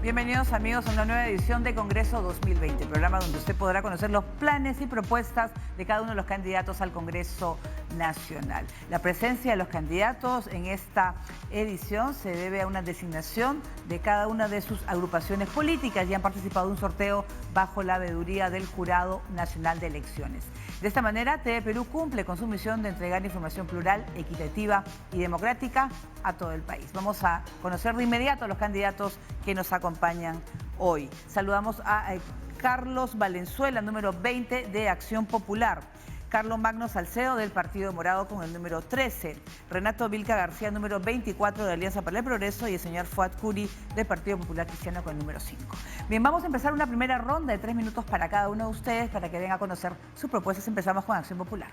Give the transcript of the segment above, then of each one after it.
Bienvenidos amigos a una nueva edición de Congreso 2020, programa donde usted podrá conocer los planes y propuestas de cada uno de los candidatos al Congreso Nacional. La presencia de los candidatos en esta edición se debe a una designación de cada una de sus agrupaciones políticas y han participado en un sorteo bajo la veeduría del Jurado Nacional de Elecciones. De esta manera, TV Perú cumple con su misión de entregar información plural, equitativa y democrática a todo el país. Vamos a conocer de inmediato a los candidatos que nos acompañan hoy. Saludamos a Carlos Valenzuela, número 20 de Acción Popular. Carlos Magno Salcedo del Partido Morado con el número 13. Renato Vilca García, número 24 de Alianza para el Progreso, y el señor Fuad Curi del Partido Popular Cristiano con el número 5. Bien, vamos a empezar una primera ronda de 3 minutos para cada uno de ustedes para que den a conocer sus propuestas. Empezamos con Acción Popular.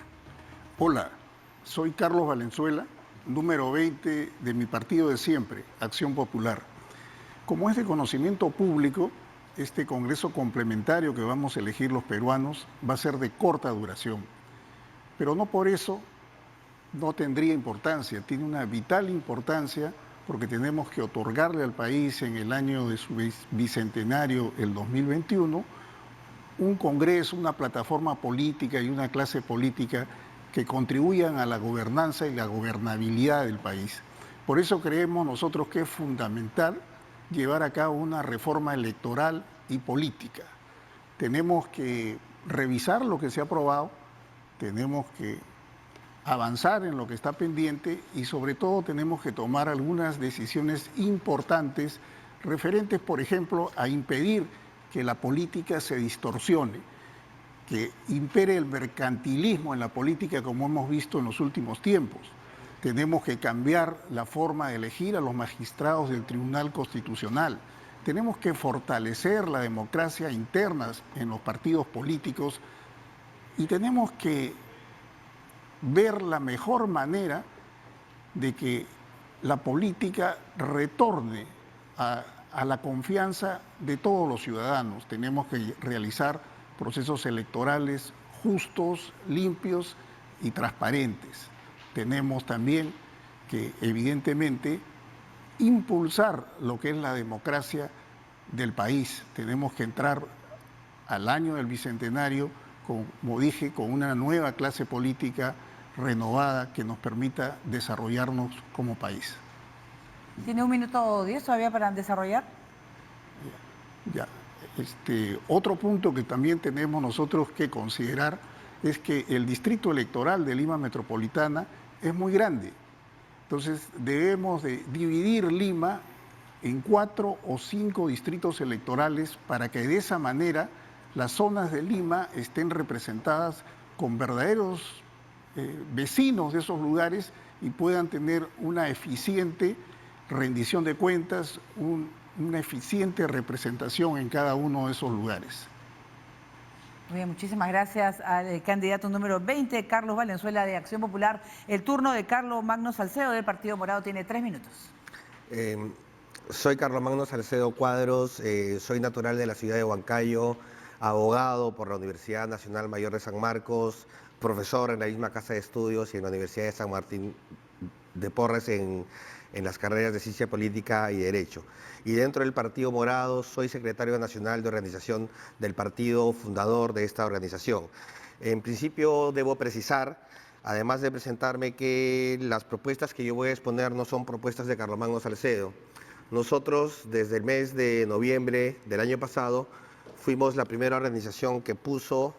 Hola, soy Carlos Valenzuela, número 20 de mi partido de siempre, Acción Popular. Como es de conocimiento público, este congreso complementario que vamos a elegir los peruanos va a ser de corta duración. Pero no por eso no tendría importancia, tiene una vital importancia porque tenemos que otorgarle al país en el año de su bicentenario, el 2021, un congreso, una plataforma política y una clase política que contribuyan a la gobernanza y la gobernabilidad del país. Por eso creemos nosotros que es fundamental llevar a cabo una reforma electoral y política. Tenemos que revisar lo que se ha aprobado, tenemos que avanzar en lo que está pendiente y sobre todo tenemos que tomar algunas decisiones importantes referentes, por ejemplo, a impedir que la política se distorsione, que impere el mercantilismo en la política como hemos visto en los últimos tiempos. Tenemos que cambiar la forma de elegir a los magistrados del Tribunal Constitucional. Tenemos que fortalecer la democracia interna en los partidos políticos y tenemos que ver la mejor manera de que la política retorne a la confianza de todos los ciudadanos. Tenemos que realizar procesos electorales justos, limpios y transparentes. Tenemos también que, evidentemente, impulsar lo que es la democracia del país. Tenemos que entrar al año del Bicentenario, como dije, con una nueva clase política renovada que nos permita desarrollarnos como país. ¿Tiene 1 minuto 10 todavía para desarrollar? Ya. Otro punto que también tenemos nosotros que considerar es que el distrito electoral de Lima Metropolitana es muy grande. Entonces debemos de dividir Lima en 4 o 5 distritos electorales para que de esa manera las zonas de Lima estén representadas con verdaderos vecinos de esos lugares y puedan tener una eficiente rendición de cuentas, una eficiente representación en cada uno de esos lugares. Muy bien, muchísimas gracias al candidato número 20, Carlos Valenzuela de Acción Popular. El turno de Carlos Magno Salcedo del Partido Morado tiene 3 minutos. Soy Carlos Magno Salcedo Cuadros, soy natural de la ciudad de Huancayo, abogado por la Universidad Nacional Mayor de San Marcos, profesor en la misma casa de estudios y en la Universidad de San Martín de Porres en las carreras de Ciencia Política y Derecho. Y dentro del Partido Morado soy secretario nacional de organización del partido fundador de esta organización. En principio debo precisar, además de presentarme, que las propuestas que yo voy a exponer no son propuestas de Carlos Magno Salcedo. Nosotros desde el mes de noviembre del año pasado fuimos la primera organización que puso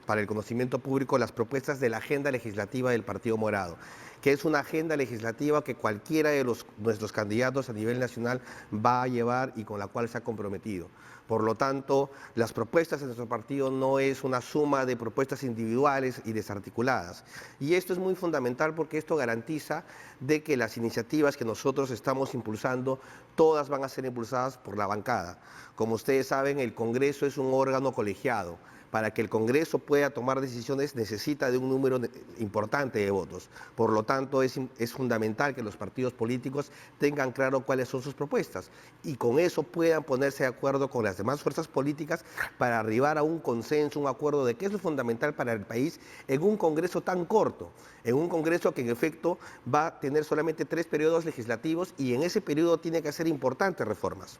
para el conocimiento público las propuestas de la agenda legislativa del Partido Morado, que es una agenda legislativa que cualquiera de nuestros candidatos a nivel nacional va a llevar y con la cual se ha comprometido. Por lo tanto, las propuestas de nuestro partido no es una suma de propuestas individuales y desarticuladas. Y esto es muy fundamental porque esto garantiza de que las iniciativas que nosotros estamos impulsando, todas van a ser impulsadas por la bancada. Como ustedes saben, el Congreso es un órgano colegiado. Para que el Congreso pueda tomar decisiones necesita de un número importante de votos. Por lo tanto, es fundamental que los partidos políticos tengan claro cuáles son sus propuestas y con eso puedan ponerse de acuerdo con las demás fuerzas políticas para arribar a un consenso, un acuerdo de qué es lo fundamental para el país en un Congreso tan corto, en un Congreso que en efecto va a tener solamente 3 periodos legislativos y en ese periodo tiene que hacer importantes reformas.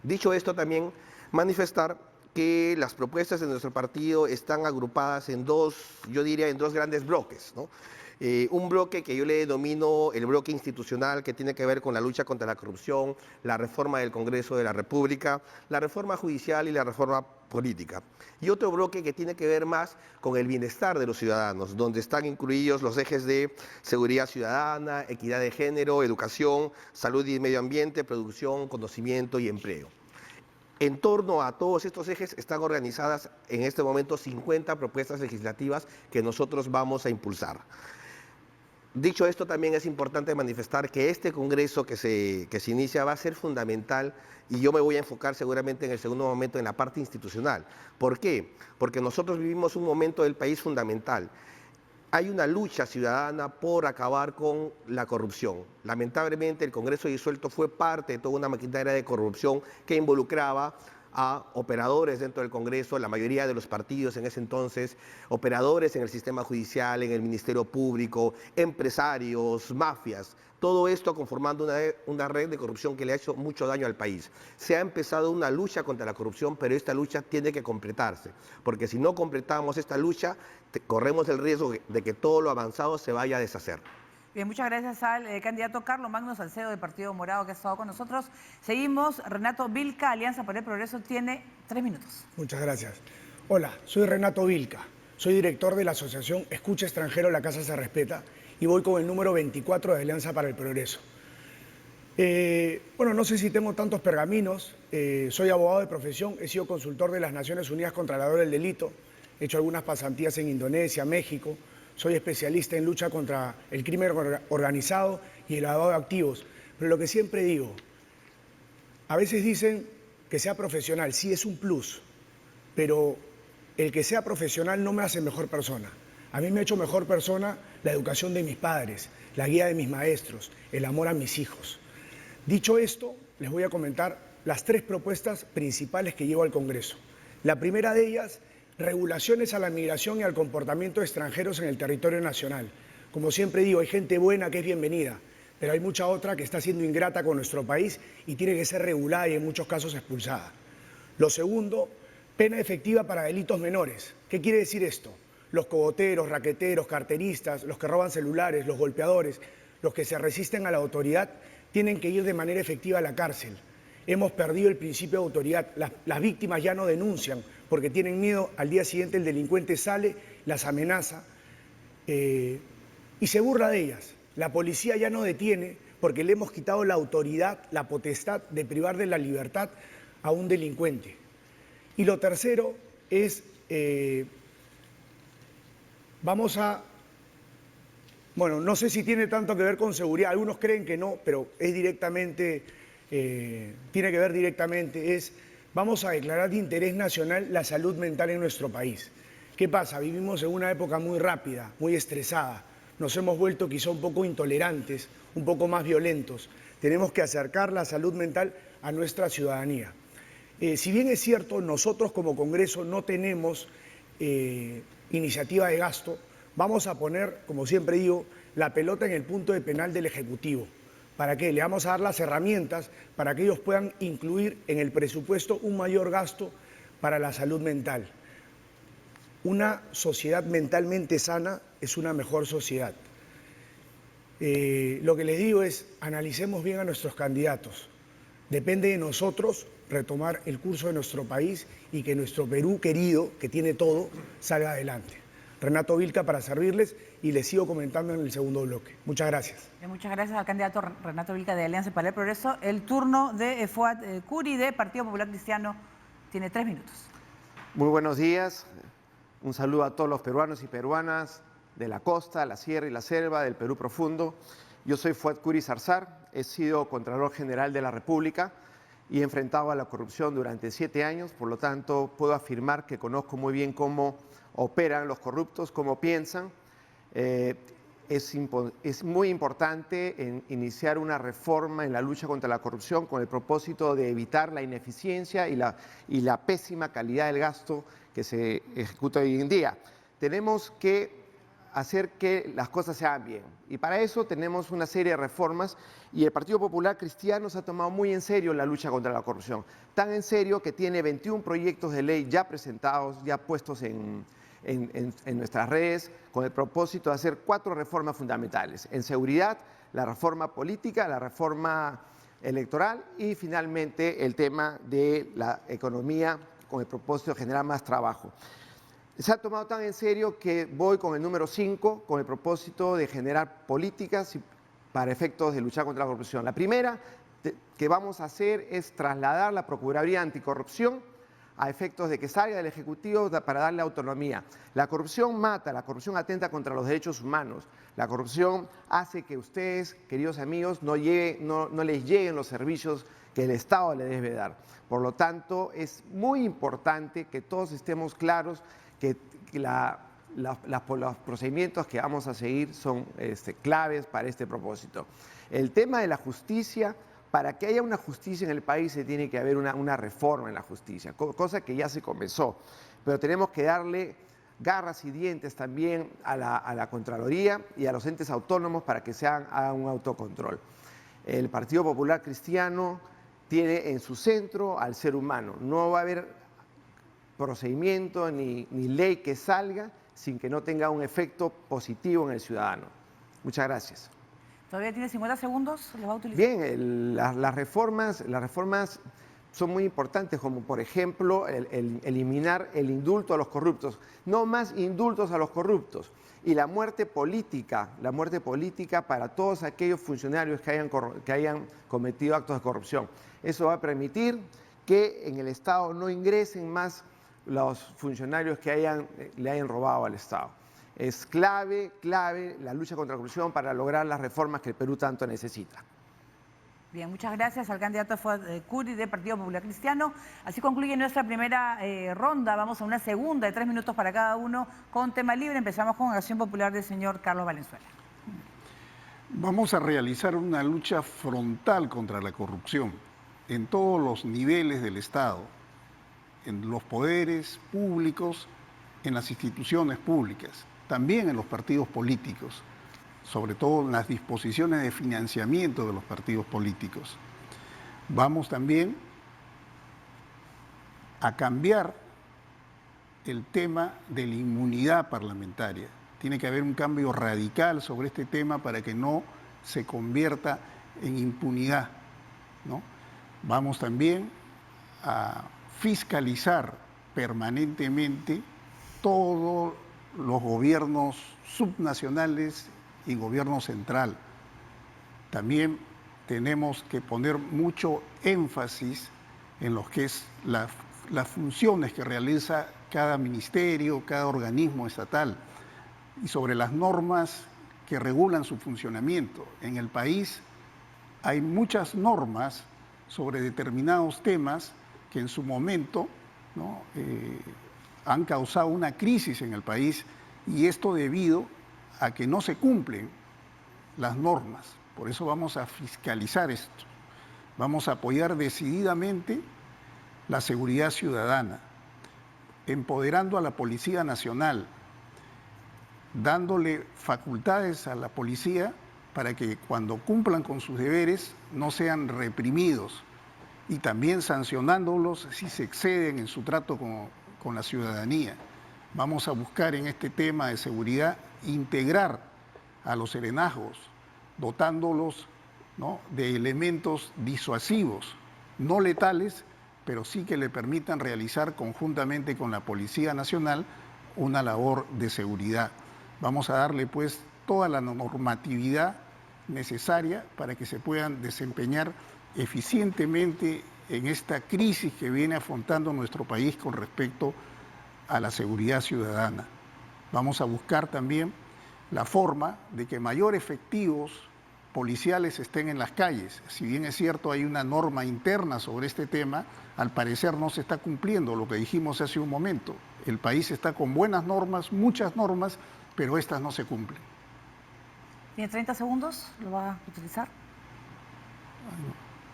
Dicho esto, también manifestar que las propuestas de nuestro partido están agrupadas en dos, yo diría, en dos grandes bloques, ¿no? Un bloque que yo le denomino el bloque institucional, que tiene que ver con la lucha contra la corrupción, la reforma del Congreso de la República, la reforma judicial y la reforma política. Y otro bloque que tiene que ver más con el bienestar de los ciudadanos, donde están incluidos los ejes de seguridad ciudadana, equidad de género, educación, salud y medio ambiente, producción, conocimiento y empleo. En torno a todos estos ejes están organizadas en este momento 50 propuestas legislativas que nosotros vamos a impulsar. Dicho esto, también es importante manifestar que este Congreso que se inicia va a ser fundamental, y yo me voy a enfocar seguramente en el segundo momento en la parte institucional. ¿Por qué? Porque nosotros vivimos un momento del país fundamental. Hay una lucha ciudadana por acabar con la corrupción. Lamentablemente, el Congreso disuelto fue parte de toda una maquinaria de corrupción que involucraba a operadores dentro del Congreso, la mayoría de los partidos en ese entonces, operadores en el sistema judicial, en el Ministerio Público, empresarios, mafias, todo esto conformando una red de corrupción que le ha hecho mucho daño al país. Se ha empezado una lucha contra la corrupción, pero esta lucha tiene que completarse, porque si no completamos esta lucha, corremos el riesgo de que todo lo avanzado se vaya a deshacer. Bien, muchas gracias al candidato Carlos Magno Salcedo del Partido Morado que ha estado con nosotros. Seguimos, Renato Vilca, Alianza por el Progreso, tiene 3 minutos. Muchas gracias. Hola, soy Renato Vilca, soy director de la asociación Escucha Extranjero, La Casa se Respeta, y voy con el número 24 de Alianza para el Progreso. Bueno, no sé si tengo tantos pergaminos, soy abogado de profesión, he sido consultor de las Naciones Unidas contra la Droga y el Delito, he hecho algunas pasantías en Indonesia, México. Soy especialista en lucha contra el crimen organizado y el lavado de activos. Pero lo que siempre digo, a veces dicen que sea profesional, sí es un plus, pero el que sea profesional no me hace mejor persona. A mí me ha hecho mejor persona la educación de mis padres, la guía de mis maestros, el amor a mis hijos. Dicho esto, les voy a comentar las 3 propuestas principales que llevo al Congreso. La primera de ellas, regulaciones a la migración y al comportamiento de extranjeros en el territorio nacional. Como siempre digo, hay gente buena que es bienvenida, pero hay mucha otra que está siendo ingrata con nuestro país y tiene que ser regulada y en muchos casos expulsada. Lo segundo, pena efectiva para delitos menores. ¿Qué quiere decir esto? Los cogoteros, raqueteros, carteristas, los que roban celulares, los golpeadores, los que se resisten a la autoridad, tienen que ir de manera efectiva a la cárcel. Hemos perdido el principio de autoridad. Las víctimas ya no denuncian porque tienen miedo. Al día siguiente el delincuente sale, las amenaza y se burla de ellas. La policía ya no detiene porque le hemos quitado la autoridad, la potestad de privar de la libertad a un delincuente. Y lo tercero es, bueno, no sé si tiene tanto que ver con seguridad, algunos creen que no, pero es directamente... tiene que ver directamente, vamos a declarar de interés nacional la salud mental en nuestro país. ¿Qué pasa? Vivimos en una época muy rápida, muy estresada, nos hemos vuelto quizá un poco intolerantes, un poco más violentos. Tenemos que acercar la salud mental a nuestra ciudadanía. Si bien es cierto, nosotros como Congreso no tenemos iniciativa de gasto, vamos a poner, como siempre digo, la pelota en el punto de penal del Ejecutivo. ¿Para qué? Le vamos a dar las herramientas para que ellos puedan incluir en el presupuesto un mayor gasto para la salud mental. Una sociedad mentalmente sana es una mejor sociedad. Lo que les digo es, analicemos bien a nuestros candidatos. Depende de nosotros retomar el curso de nuestro país y que nuestro Perú querido, que tiene todo, salga adelante. Renato Vilca para servirles y les sigo comentando en el segundo bloque. Muchas gracias. Muchas gracias al candidato Renato Vilca de Alianza para el Progreso. El turno de Fuad Curi de Partido Popular Cristiano tiene 3 minutos. Muy buenos días. Un saludo a todos los peruanos y peruanas de la costa, la sierra y la selva, del Perú profundo. Yo soy Fuad Curi Zarzar, he sido Contralor General de la República y he enfrentado a la corrupción durante 7 años, por lo tanto puedo afirmar que conozco muy bien cómo operan los corruptos, cómo piensan. Es muy importante iniciar una reforma en la lucha contra la corrupción con el propósito de evitar la ineficiencia y la pésima calidad del gasto que se ejecuta hoy en día. Tenemos que hacer que las cosas se hagan bien. Y para eso tenemos una serie de reformas y el Partido Popular Cristiano se ha tomado muy en serio la lucha contra la corrupción. Tan en serio que tiene 21 proyectos de ley ya presentados, ya puestos en nuestras redes, con el propósito de hacer 4 reformas fundamentales. En seguridad, la reforma política, la reforma electoral y finalmente el tema de la economía con el propósito de generar más trabajo. Se ha tomado tan en serio que voy con el número 5, con el propósito de generar políticas para efectos de luchar contra la corrupción. La primera que vamos a hacer es trasladar la Procuraduría Anticorrupción a efectos de que salga del Ejecutivo para darle autonomía. La corrupción mata, la corrupción atenta contra los derechos humanos. La corrupción hace que ustedes, queridos amigos, no les lleguen los servicios que el Estado les debe dar. Por lo tanto, es muy importante que todos estemos claros que los procedimientos que vamos a seguir son claves para este propósito. El tema de la justicia, para que haya una justicia en el país se tiene que haber una reforma en la justicia, cosa que ya se comenzó, pero tenemos que darle garras y dientes también a la Contraloría y a los entes autónomos para que se haga un autocontrol. El Partido Popular Cristiano tiene en su centro al ser humano. No va a haber procedimiento ni ley que salga sin que no tenga un efecto positivo en el ciudadano. Muchas gracias. ¿Todavía tiene 50 segundos? ¿Los va a utilizar? Bien, las reformas son muy importantes, como por ejemplo eliminar el indulto a los corruptos. No más indultos a los corruptos. Y la muerte política para todos aquellos funcionarios que hayan cometido actos de corrupción. Eso va a permitir que en el Estado no ingresen más los funcionarios que le hayan robado al Estado. Es clave la lucha contra la corrupción para lograr las reformas que el Perú tanto necesita. Bien, muchas gracias al candidato Fuad Curi del Partido Popular Cristiano. Así concluye nuestra primera ronda. Vamos a una segunda de 3 minutos para cada uno con tema libre. Empezamos con Acción Popular del señor Carlos Valenzuela. Vamos a realizar una lucha frontal contra la corrupción en todos los niveles del Estado, en los poderes públicos, en las instituciones públicas, también en los partidos políticos, sobre todo en las disposiciones de financiamiento de los partidos políticos. Vamos también a cambiar el tema de la inmunidad parlamentaria. Tiene que haber un cambio radical sobre este tema para que no se convierta en impunidad, ¿no? Vamos también a fiscalizar permanentemente todos los gobiernos subnacionales y gobierno central. También tenemos que poner mucho énfasis en lo que es las funciones que realiza cada ministerio, cada organismo estatal y sobre las normas que regulan su funcionamiento. En el país hay muchas normas sobre determinados temas que en su momento, ¿no?, han causado una crisis en el país y esto debido a que no se cumplen las normas. Por eso vamos a fiscalizar esto. Vamos a apoyar decididamente la seguridad ciudadana, empoderando a la Policía Nacional, dándole facultades a la policía para que cuando cumplan con sus deberes no sean reprimidos y también sancionándolos si se exceden en su trato con la ciudadanía. Vamos a buscar en este tema de seguridad integrar a los serenazgos, dotándolos, ¿no?, de elementos disuasivos, no letales, pero sí que le permitan realizar conjuntamente con la Policía Nacional una labor de seguridad. Vamos a darle pues toda la normatividad necesaria para que se puedan desempeñar eficientemente en esta crisis que viene afrontando nuestro país con respecto a la seguridad ciudadana. Vamos a buscar también la forma de que mayores efectivos policiales estén en las calles. Si bien es cierto, hay una norma interna sobre este tema, al parecer no se está cumpliendo lo que dijimos hace un momento. El país está con buenas normas, muchas normas, pero estas no se cumplen. ¿Tiene 30 segundos? ¿Lo va a utilizar?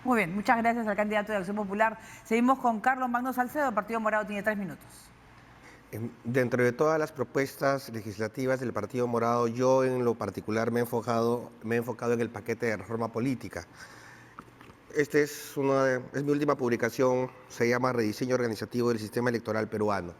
Muy bien, muchas gracias al candidato de Acción Popular. Seguimos con Carlos Magno Salcedo, Partido Morado, tiene 3 minutos. Dentro de todas las propuestas legislativas del Partido Morado, yo en lo particular me he enfocado en el paquete de reforma política. Este es mi última publicación, se llama Rediseño Organizativo del Sistema Electoral Peruano.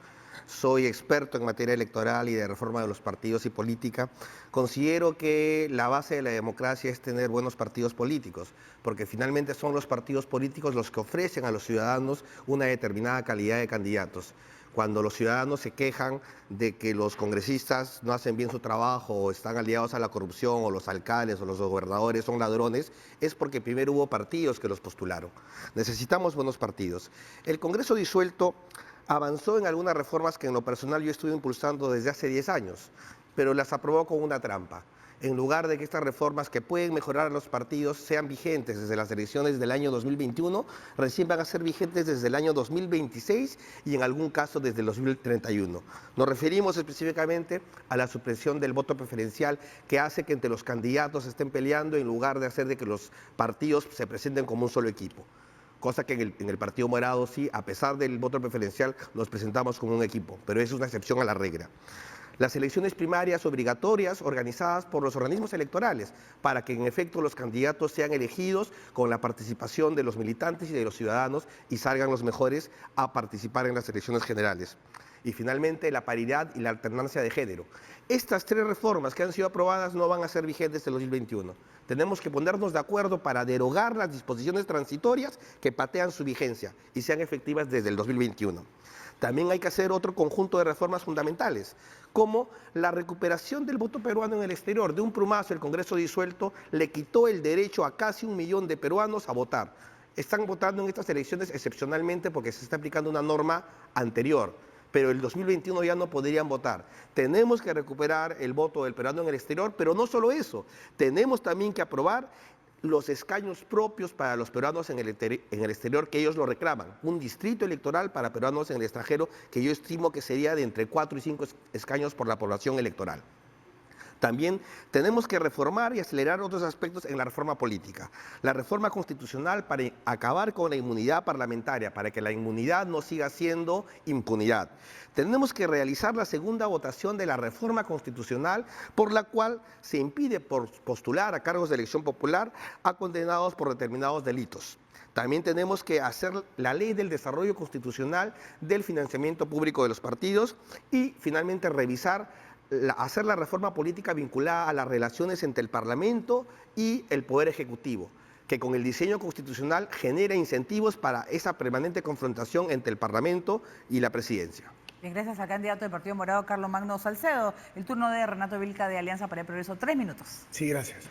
Soy experto en materia electoral y de reforma de los partidos y política. Considero que la base de la democracia es tener buenos partidos políticos, porque finalmente son los partidos políticos los que ofrecen a los ciudadanos una determinada calidad de candidatos. Cuando los ciudadanos se quejan de que los congresistas no hacen bien su trabajo o están aliados a la corrupción o los alcaldes o los gobernadores son ladrones, es porque primero hubo partidos que los postularon. Necesitamos buenos partidos. El Congreso disuelto avanzó en algunas reformas que en lo personal yo estuve impulsando desde hace 10 años, pero las aprobó con una trampa. En lugar de que estas reformas que pueden mejorar a los partidos sean vigentes desde las elecciones del año 2021, recién van a ser vigentes desde el año 2026 y en algún caso desde el 2031. Nos referimos específicamente a la supresión del voto preferencial que hace que entre los candidatos estén peleando en lugar de hacer de que los partidos se presenten como un solo equipo. Cosa que en el Partido Morado sí, a pesar del voto preferencial, nos presentamos como un equipo, pero es una excepción a la regla. Las elecciones primarias obligatorias organizadas por los organismos electorales para que en efecto los candidatos sean elegidos con la participación de los militantes y de los ciudadanos y salgan los mejores a participar en las elecciones generales. Y finalmente la paridad y la alternancia de género. Estas 3 reformas que han sido aprobadas no van a ser vigentes en 2021. Tenemos que ponernos de acuerdo para derogar las disposiciones transitorias que patean su vigencia y sean efectivas desde el 2021. También hay que hacer otro conjunto de reformas fundamentales, como la recuperación del voto peruano en el exterior. De un plumazo, el Congreso disuelto le quitó el derecho a casi 1 millón de peruanos a votar. Están votando en estas elecciones excepcionalmente porque se está aplicando una norma anterior, pero el 2021 ya no podrían votar. Tenemos que recuperar el voto del peruano en el exterior, pero no solo eso, tenemos también que aprobar los escaños propios para los peruanos en el exterior que ellos lo reclaman. Un distrito electoral para peruanos en el extranjero que yo estimo que sería de entre 4 y 5 escaños por la población electoral. También tenemos que reformar y acelerar otros aspectos en la reforma política. La reforma constitucional para acabar con la inmunidad parlamentaria, para que la inmunidad no siga siendo impunidad. Tenemos que realizar la segunda votación de la reforma constitucional por la cual se impide postular a cargos de elección popular a condenados por determinados delitos. También tenemos que hacer la ley del desarrollo constitucional del financiamiento público de los partidos y finalmente hacer la reforma política vinculada a las relaciones entre el Parlamento y el Poder Ejecutivo, que con el diseño constitucional genera incentivos para esa permanente confrontación entre el Parlamento y la Presidencia. Bien, gracias al candidato del Partido Morado, Carlos Magno Salcedo. El turno de Renato Vilca de Alianza para el Progreso, 3 minutos. Sí, gracias.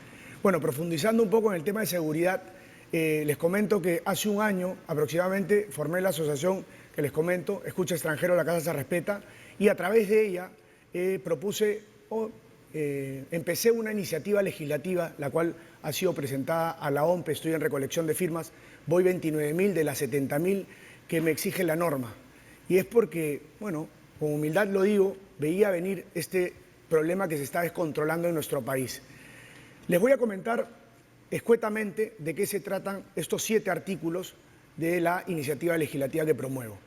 Bueno, profundizando un poco en el tema de seguridad, les comento que hace un año aproximadamente formé la asociación que les comento, Escucha Extranjero, la Casa se respeta, y a través de ella empecé una iniciativa legislativa, la cual ha sido presentada a la OMPE, estoy en recolección de firmas, voy 29.000 de las 70.000 que me exige la norma. Y es porque, bueno, con humildad lo digo, veía venir este problema que se está descontrolando en nuestro país. Les voy a comentar escuetamente de qué se tratan estos 7 artículos de la iniciativa legislativa que promuevo.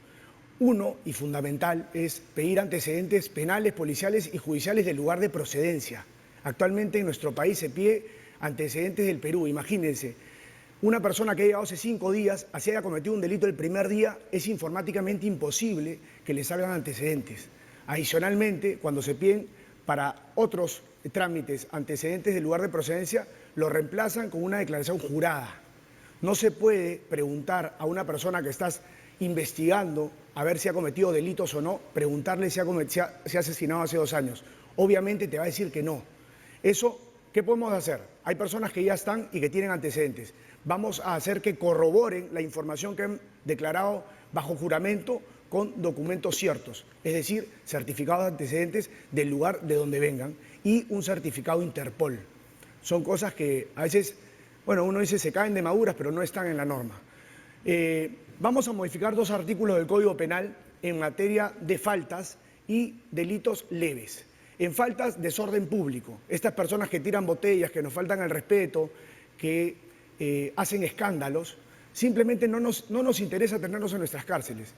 Uno, y fundamental, es pedir antecedentes penales, policiales y judiciales del lugar de procedencia. Actualmente en nuestro país se pide antecedentes del Perú. Imagínense, una persona que ha llegado hace 5 días, así haya cometido un delito el primer día, es informáticamente imposible que le salgan antecedentes. Adicionalmente, cuando se piden para otros trámites antecedentes del lugar de procedencia, lo reemplazan con una declaración jurada. No se puede preguntar a una persona que estás investigando a ver si ha cometido delitos o no, preguntarle si ha asesinado hace 2 años. Obviamente te va a decir que no. Eso, ¿qué podemos hacer? Hay personas que ya están y que tienen antecedentes. Vamos a hacer que corroboren la información que han declarado bajo juramento con documentos ciertos, es decir, certificados de antecedentes del lugar de donde vengan y un certificado Interpol. Son cosas que a veces, bueno, uno dice se caen de maduras, pero no están en la norma. Vamos a modificar 2 artículos del Código Penal en materia de faltas y delitos leves. En faltas, desorden público. Estas personas que tiran botellas, que nos faltan al respeto, que hacen escándalos, simplemente no nos interesa tenerlos en nuestras cárceles.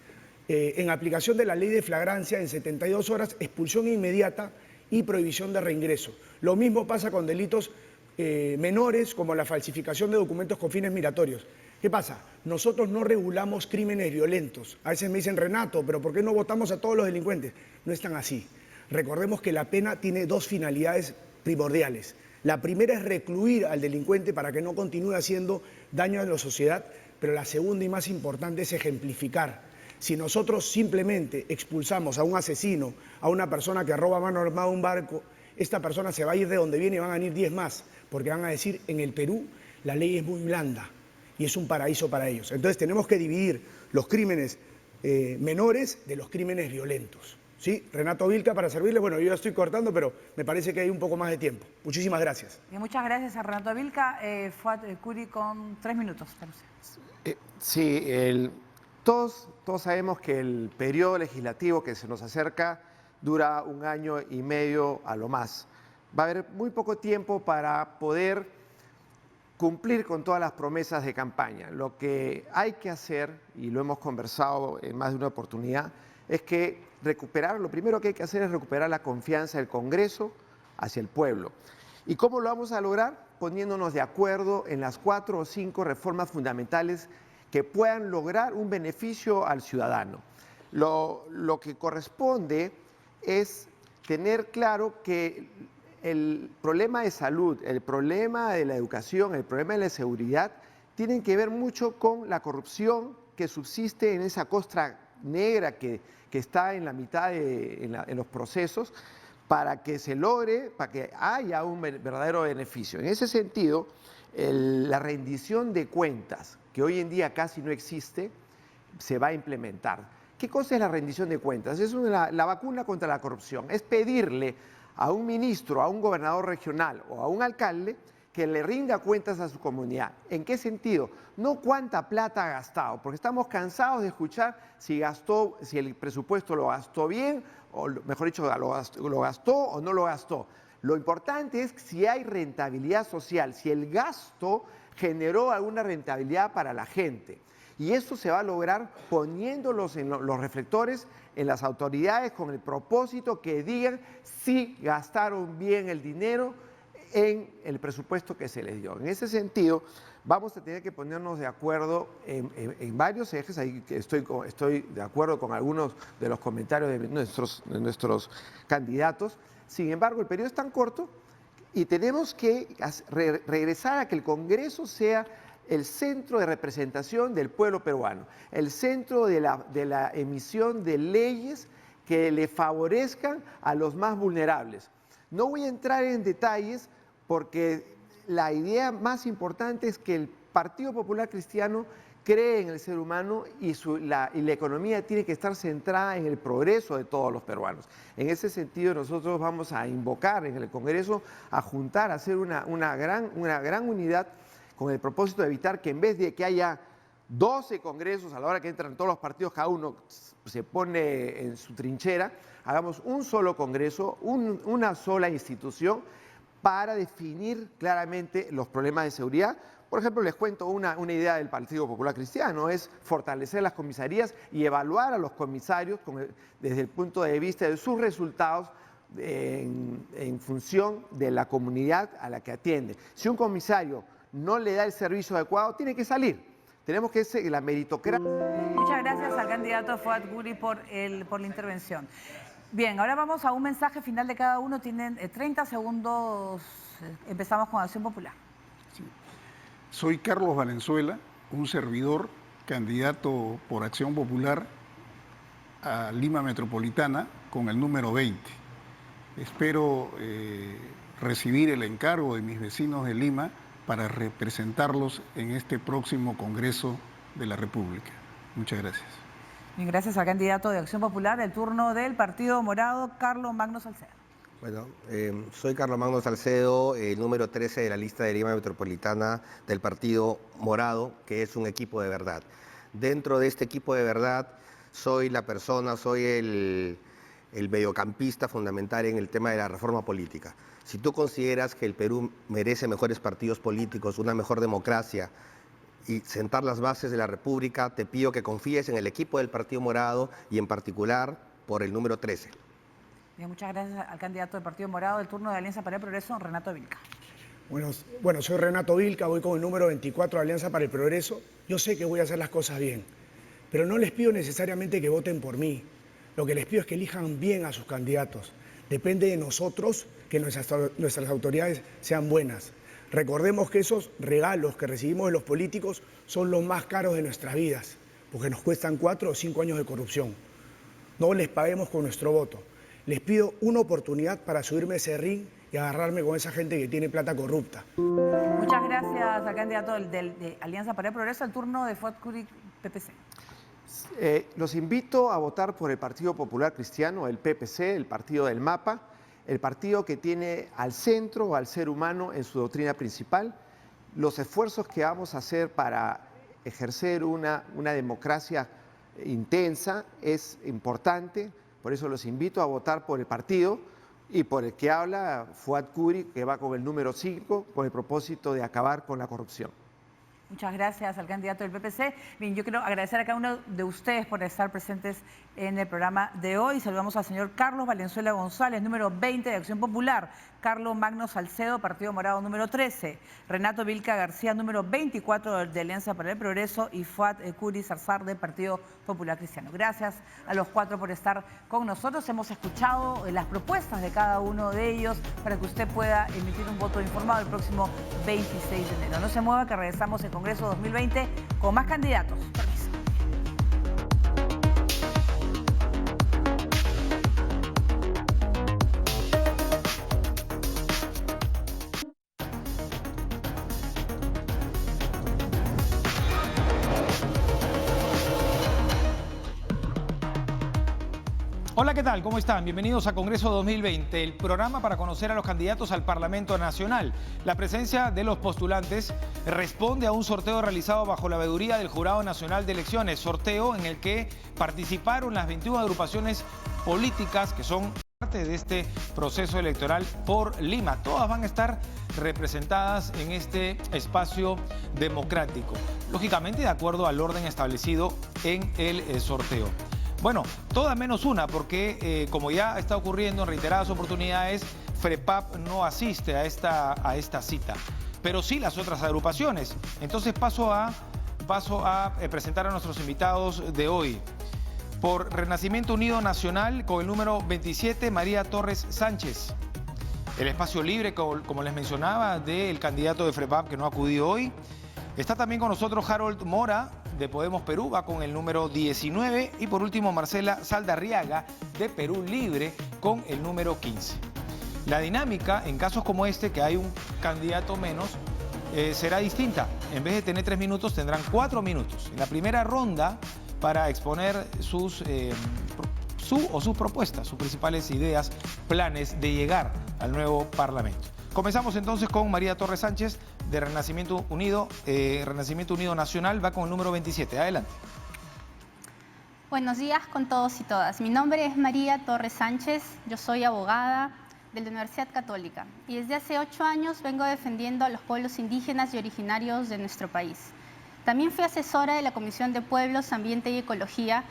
en aplicación de la ley de flagrancia, en 72 horas, expulsión inmediata y prohibición de reingreso. Lo mismo pasa con delitos menores, como la falsificación de documentos con fines migratorios. ¿Qué pasa? Nosotros no regulamos crímenes violentos. A veces me dicen, Renato, ¿pero por qué no votamos a todos los delincuentes? No es tan así. Recordemos que la pena tiene dos finalidades primordiales. La primera es recluir al delincuente para que no continúe haciendo daño a la sociedad, pero la segunda y más importante es ejemplificar. Si nosotros simplemente expulsamos a un asesino, a una persona que roba a mano armada un barco, esta persona se va a ir de donde viene y van a venir 10 más, porque van a decir, en el Perú la ley es muy blanda y es un paraíso para ellos. Entonces tenemos que dividir los crímenes menores de los crímenes violentos. ¿Sí? Renato Vilca, para servirle. Bueno, yo ya estoy cortando, pero me parece que hay un poco más de tiempo. Muchísimas gracias. Y muchas gracias a Renato Vilca. Fuad Curi con 3 minutos. Sí, todos sabemos que el periodo legislativo que se nos acerca dura 1 año y medio a lo más. Va a haber muy poco tiempo para poder cumplir con todas las promesas de campaña. Lo que hay que hacer, y lo hemos conversado en más de una oportunidad, es que lo primero que hay que hacer es recuperar la confianza del Congreso hacia el pueblo. ¿Y cómo lo vamos a lograr? Poniéndonos de acuerdo en las 4 o 5 reformas fundamentales que puedan lograr un beneficio al ciudadano. Lo que corresponde es tener claro que el problema de salud, el problema de la educación, el problema de la seguridad, tienen que ver mucho con la corrupción que subsiste en esa costra negra que está en la mitad en los procesos, para que se logre, para que haya un verdadero beneficio. En ese sentido, la rendición de cuentas, que hoy en día casi no existe, se va a implementar. ¿Qué cosa es la rendición de cuentas? Es la vacuna contra la corrupción. Es pedirle a un ministro, a un gobernador regional o a un alcalde que le rinda cuentas a su comunidad. ¿En qué sentido? No cuánta plata ha gastado, porque estamos cansados de escuchar si el presupuesto lo gastó bien, o mejor dicho, lo gastó o no lo gastó. Lo importante es si hay rentabilidad social, si el gasto generó alguna rentabilidad para la gente. Y eso se va a lograr poniéndolos en los reflectores en las autoridades con el propósito que digan si gastaron bien el dinero en el presupuesto que se les dio. En ese sentido, vamos a tener que ponernos de acuerdo en varios ejes. Ahí estoy de acuerdo con algunos de los comentarios de nuestros candidatos. Sin embargo, el periodo es tan corto y tenemos que regresar a que el Congreso sea el centro de representación del pueblo peruano, el centro de la emisión de leyes que le favorezcan a los más vulnerables. No voy a entrar en detalles porque la idea más importante es que el Partido Popular Cristiano cree en el ser humano y la economía tiene que estar centrada en el progreso de todos los peruanos. En ese sentido, nosotros vamos a invocar en el Congreso a juntar, a hacer una gran unidad con el propósito de evitar que en vez de que haya 12 congresos a la hora que entran todos los partidos, cada uno se pone en su trinchera, hagamos un solo congreso, una sola institución para definir claramente los problemas de seguridad. Por ejemplo, les cuento una idea del Partido Popular Cristiano, es fortalecer las comisarías y evaluar a los comisarios desde el punto de vista de sus resultados en función de la comunidad a la que atiende. Si un comisario no le da el servicio adecuado, tiene que salir. Tenemos que ser la meritocracia. Muchas gracias al candidato Fuad Curi por la intervención. Bien, ahora vamos a un mensaje final de cada uno. Tienen 30 segundos. Empezamos con Acción Popular. Sí. Soy Carlos Valenzuela, un servidor, candidato por Acción Popular a Lima Metropolitana con el número 20. Espero recibir el encargo de mis vecinos de Lima para representarlos en este próximo Congreso de la República. Muchas gracias. Bien, gracias al candidato de Acción Popular. El turno del Partido Morado, Carlos Magno Salcedo. Bueno, soy Carlos Magno Salcedo, número 13 de la lista de Lima Metropolitana del Partido Morado, que es un equipo de verdad. Dentro de este equipo de verdad soy el mediocampista fundamental en el tema de la reforma política. Si tú consideras que el Perú merece mejores partidos políticos, una mejor democracia y sentar las bases de la República, te pido que confíes en el equipo del Partido Morado y en particular por el número 13. Bien, muchas gracias al candidato del Partido Morado del turno de Alianza para el Progreso, Renato Vilca. Bueno, soy Renato Vilca, voy con el número 24 de Alianza para el Progreso. Yo sé que voy a hacer las cosas bien, pero no les pido necesariamente que voten por mí. Lo que les pido es que elijan bien a sus candidatos. Depende de nosotros que nuestras autoridades sean buenas. Recordemos que esos regalos que recibimos de los políticos son los más caros de nuestras vidas, porque nos cuestan 4 o 5 años de corrupción. No les paguemos con nuestro voto. Les pido una oportunidad para subirme a ese ring y agarrarme con esa gente que tiene plata corrupta. Muchas gracias al candidato de Alianza para el Progreso, el turno de Fuad Curi, PPC. Los invito a votar por el Partido Popular Cristiano, el PPC, el partido del mapa, el partido que tiene al centro, al ser humano en su doctrina principal. Los esfuerzos que vamos a hacer para ejercer una democracia intensa es importante, por eso los invito a votar por el partido y por el que habla Fuad Curi, que va con el número 5, con el propósito de acabar con la corrupción. Muchas gracias al candidato del PPC. Bien, yo quiero agradecer a cada uno de ustedes por estar presentes en el programa de hoy. Saludamos al señor Carlos Valenzuela González, número 20 de Acción Popular. Carlos Magno Salcedo, Partido Morado, número 13. Renato Vilca García, número 24 de Alianza para el Progreso. Y Fuad Curi Sarzar, del Partido Popular Cristiano. Gracias a los 4 por estar con nosotros. Hemos escuchado las propuestas de cada uno de ellos para que usted pueda emitir un voto informado el próximo 26 de enero. No se mueva, que regresamos en Congreso 2020 con más candidatos. Permiso. Hola, ¿qué tal? ¿Cómo están? Bienvenidos a Congreso 2020, el programa para conocer a los candidatos al Parlamento Nacional. La presencia de los postulantes responde a un sorteo realizado bajo la veeduría del Jurado Nacional de Elecciones, sorteo en el que participaron las 21 agrupaciones políticas que son parte de este proceso electoral por Lima. Todas van a estar representadas en este espacio democrático, lógicamente de acuerdo al orden establecido en el sorteo. Bueno, todas menos una, porque como ya está ocurriendo en reiteradas oportunidades, FREPAP no asiste a esta cita, pero sí las otras agrupaciones. Entonces paso a presentar a nuestros invitados de hoy. Por Renacimiento Unido Nacional, con el número 27, María Torres Sánchez. El espacio libre, como les mencionaba, del candidato de FREPAP que no acudió hoy. Está también con nosotros Harold Mora, de Podemos Perú, va con el número 19. Y por último, Marcela Saldarriaga, de Perú Libre, con el número 15. La dinámica, en casos como este, que hay un candidato menos, será distinta. En vez de tener 3 minutos, tendrán 4 minutos. En la primera ronda, para exponer sus propuestas, sus principales ideas, planes de llegar al nuevo Parlamento. Comenzamos entonces con María Torres Sánchez, de Renacimiento Unido Nacional, va con el número 27. Adelante. Buenos días con todos y todas. Mi nombre es María Torres Sánchez, yo soy abogada de la Universidad Católica y desde hace 8 años vengo defendiendo a los pueblos indígenas y originarios de nuestro país. También fui asesora de la Comisión de Pueblos, Ambiente y Ecología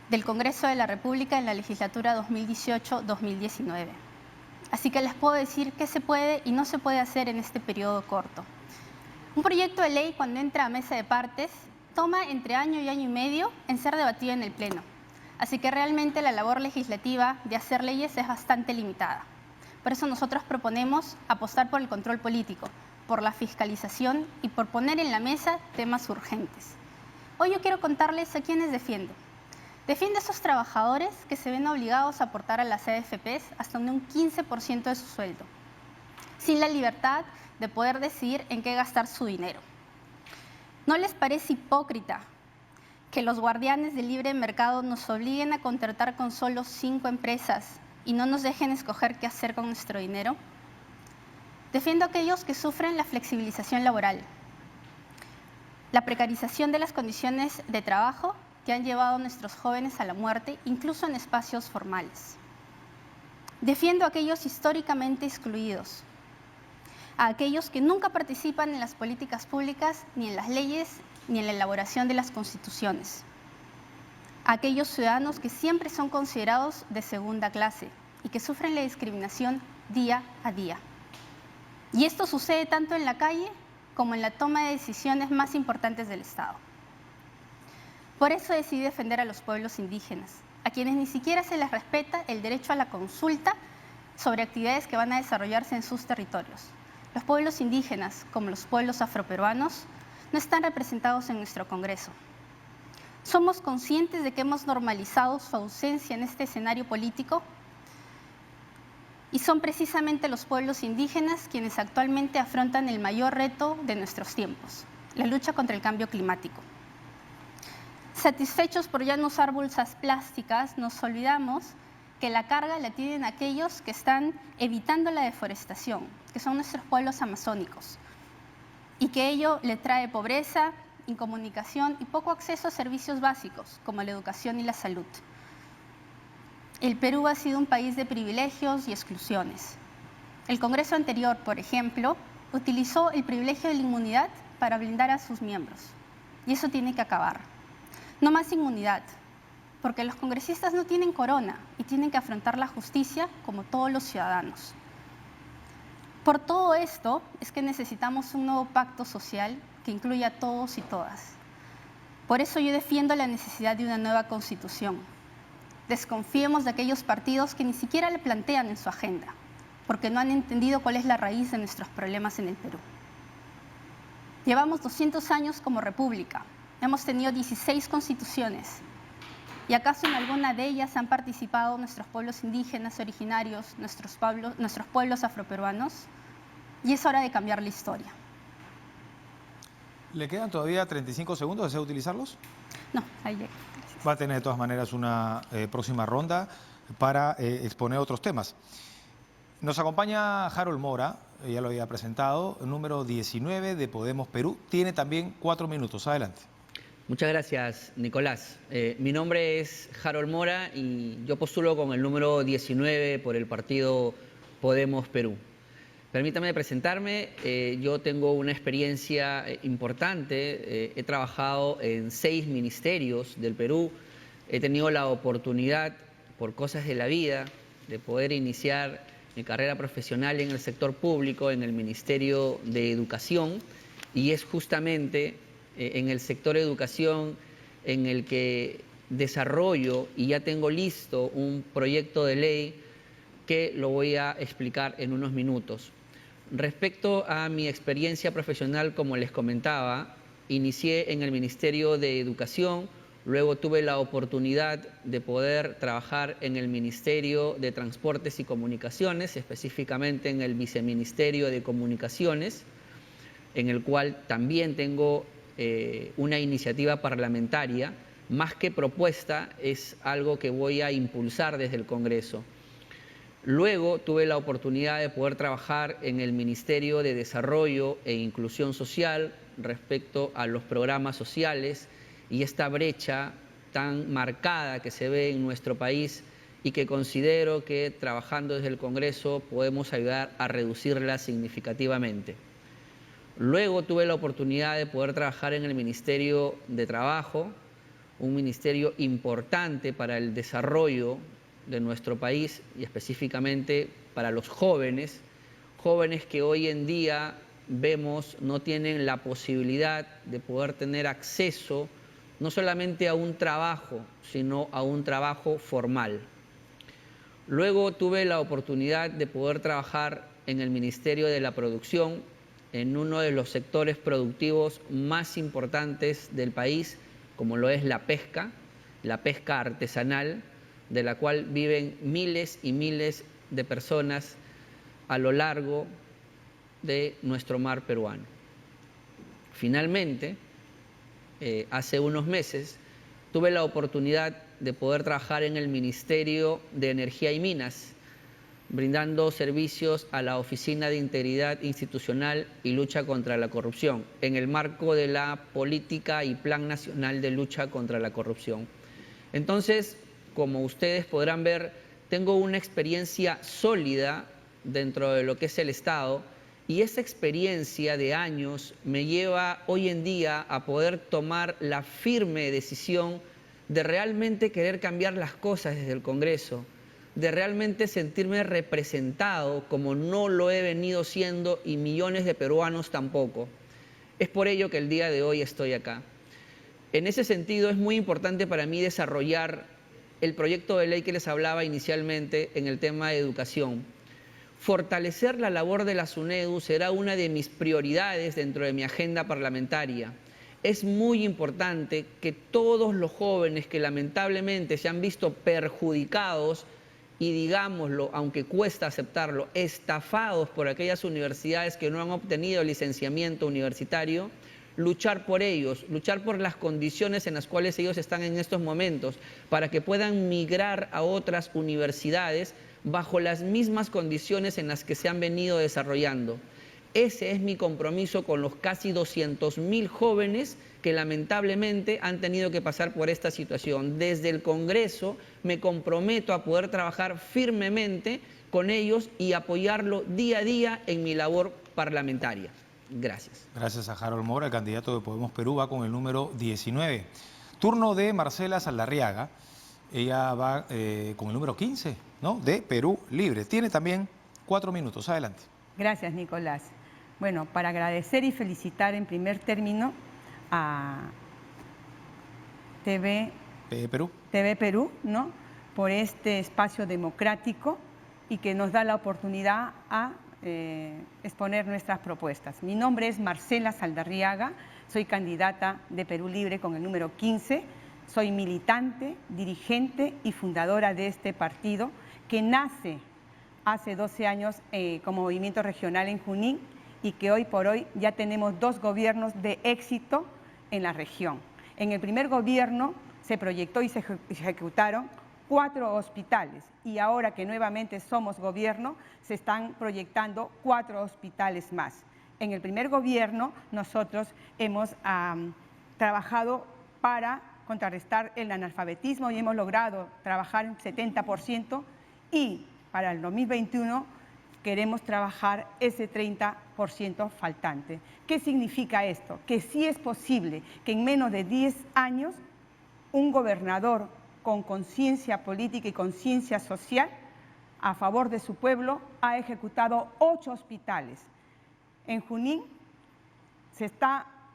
del Congreso de la República en la legislatura 2018-2019. Así que les puedo decir qué se puede y no se puede hacer en este periodo corto. Un proyecto de ley, cuando entra a mesa de partes, toma entre año y año y medio en ser debatido en el Pleno. Así que realmente la labor legislativa de hacer leyes es bastante limitada. Por eso nosotros proponemos apostar por el control político, por la fiscalización y por poner en la mesa temas urgentes. Hoy yo quiero contarles a quiénes defiendo. Defiende a esos trabajadores que se ven obligados a aportar a las AFPs hasta un 15% de su sueldo, sin la libertad de poder decidir en qué gastar su dinero. ¿No les parece hipócrita que los guardianes del libre mercado nos obliguen a contratar con solo 5 empresas y no nos dejen escoger qué hacer con nuestro dinero? Defiendo a aquellos que sufren la flexibilización laboral, la precarización de las condiciones de trabajo que han llevado a nuestros jóvenes a la muerte, incluso en espacios formales. Defiendo a aquellos históricamente excluidos, a aquellos que nunca participan en las políticas públicas, ni en las leyes, ni en la elaboración de las constituciones. A aquellos ciudadanos que siempre son considerados de segunda clase y que sufren la discriminación día a día. Y esto sucede tanto en la calle como en la toma de decisiones más importantes del Estado. Por eso decidí defender a los pueblos indígenas, a quienes ni siquiera se les respeta el derecho a la consulta sobre actividades que van a desarrollarse en sus territorios. Los pueblos indígenas, como los pueblos afroperuanos, no están representados en nuestro Congreso. Somos conscientes de que hemos normalizado su ausencia en este escenario político y son precisamente los pueblos indígenas quienes actualmente afrontan el mayor reto de nuestros tiempos, la lucha contra el cambio climático. Satisfechos por ya no usar bolsas plásticas, nos olvidamos que la carga la tienen aquellos que están evitando la deforestación, que son nuestros pueblos amazónicos, y que ello le trae pobreza, incomunicación y poco acceso a servicios básicos, como la educación y la salud. El Perú ha sido un país de privilegios y exclusiones. El Congreso anterior, por ejemplo, utilizó el privilegio de la inmunidad para blindar a sus miembros, y eso tiene que acabar. No más inmunidad, porque los congresistas no tienen corona y tienen que afrontar la justicia como todos los ciudadanos. Por todo esto es que necesitamos un nuevo pacto social que incluya a todos y todas. Por eso yo defiendo la necesidad de una nueva constitución. Desconfiemos de aquellos partidos que ni siquiera le plantean en su agenda, porque no han entendido cuál es la raíz de nuestros problemas en el Perú. Llevamos 200 años como república, hemos tenido 16 constituciones, ¿y acaso en alguna de ellas han participado nuestros pueblos indígenas originarios, nuestros pueblos afroperuanos? Y es hora de cambiar la historia. ¿Le quedan todavía 35 segundos? ¿Desea utilizarlos? No, ahí llega. Va a tener de todas maneras una próxima ronda para exponer otros temas. Nos acompaña Harold Mora, ya lo había presentado, número 19 de Podemos Perú. Tiene también 4 minutos. Adelante. Muchas gracias, Nicolás. Mi nombre es Harold Mora y yo postulo con el número 19 por el partido Podemos Perú. Permítame presentarme, yo tengo una experiencia importante, he trabajado en 6 ministerios del Perú, he tenido la oportunidad, por cosas de la vida, de poder iniciar mi carrera profesional en el sector público, en el Ministerio de Educación, y es justamente en el sector educación en el que desarrollo y ya tengo listo un proyecto de ley que lo voy a explicar en unos minutos. Respecto a mi experiencia profesional, como les comentaba, inicié en el Ministerio de Educación, luego tuve la oportunidad de poder trabajar en el Ministerio de Transportes y Comunicaciones, específicamente en el Viceministerio de Comunicaciones, en el cual también tengo una iniciativa parlamentaria, más que propuesta, es algo que voy a impulsar desde el Congreso. Luego tuve la oportunidad de poder trabajar en el Ministerio de Desarrollo e Inclusión Social respecto a los programas sociales y esta brecha tan marcada que se ve en nuestro país y que considero que trabajando desde el Congreso podemos ayudar a reducirla significativamente. Luego tuve la oportunidad de poder trabajar en el Ministerio de Trabajo, un ministerio importante para el desarrollo de nuestro país y específicamente para los jóvenes que hoy en día vemos no tienen la posibilidad de poder tener acceso no solamente a un trabajo, sino a un trabajo formal. Luego tuve la oportunidad de poder trabajar en el Ministerio de la Producción, en uno de los sectores productivos más importantes del país, como lo es la pesca artesanal, de la cual viven miles y miles de personas a lo largo de nuestro mar peruano. Finalmente, hace unos meses, tuve la oportunidad de poder trabajar en el Ministerio de Energía y Minas, brindando servicios a la Oficina de Integridad Institucional y Lucha contra la Corrupción, en el marco de la Política y Plan Nacional de Lucha contra la Corrupción. Entonces, como ustedes podrán ver, tengo una experiencia sólida dentro de lo que es el Estado Y esa experiencia de años me lleva hoy en día a poder tomar la firme decisión de realmente querer cambiar las cosas desde el Congreso, de realmente sentirme representado como no lo he venido siendo y millones de peruanos tampoco. Es por ello que el día de hoy estoy acá. En ese sentido es muy importante para mí desarrollar el proyecto de ley que les hablaba inicialmente en el tema de educación. Fortalecer la labor de la SUNEDU será una de mis prioridades dentro de mi agenda parlamentaria. Es muy importante que todos los jóvenes que lamentablemente se han visto perjudicados y, digámoslo, aunque cuesta aceptarlo, estafados por aquellas universidades que no han obtenido licenciamiento universitario, luchar por ellos, luchar por las condiciones en las cuales ellos están en estos momentos, para que puedan migrar a otras universidades bajo las mismas condiciones en las que se han venido desarrollando. Ese es mi compromiso con los casi 200.000 jóvenes que lamentablemente han tenido que pasar por esta situación. Desde el Congreso me comprometo a poder trabajar firmemente con ellos y apoyarlo día a día en mi labor parlamentaria. Gracias. Gracias a Harold Mora, el candidato de Podemos Perú, va con el número 19. Turno de Marcela Saldarriaga. Ella va con el número 15, ¿no? De Perú Libre. Tiene también 4 minutos. Adelante. Gracias, Nicolás. Bueno, para agradecer y felicitar en primer término a TV Perú, ¿no? Por este espacio democrático y que nos da la oportunidad a exponer nuestras propuestas. Mi nombre es Marcela Saldarriaga, soy candidata de Perú Libre con el número 15. Soy militante, dirigente y fundadora de este partido que nace hace 12 años como movimiento regional en Junín y que hoy por hoy ya tenemos 2 gobiernos de éxito en la región. En el primer gobierno se proyectó y se ejecutaron 4 hospitales y ahora que nuevamente somos gobierno se están proyectando 4 hospitales más. En el primer gobierno nosotros hemos trabajado para contrarrestar el analfabetismo y hemos logrado trabajar en 70% y para el 2021 queremos trabajar ese 30% faltante. ¿Qué significa esto? Que sí es posible que en menos de 10 años un gobernador con conciencia política y conciencia social a favor de su pueblo ha ejecutado 8 hospitales. En Junín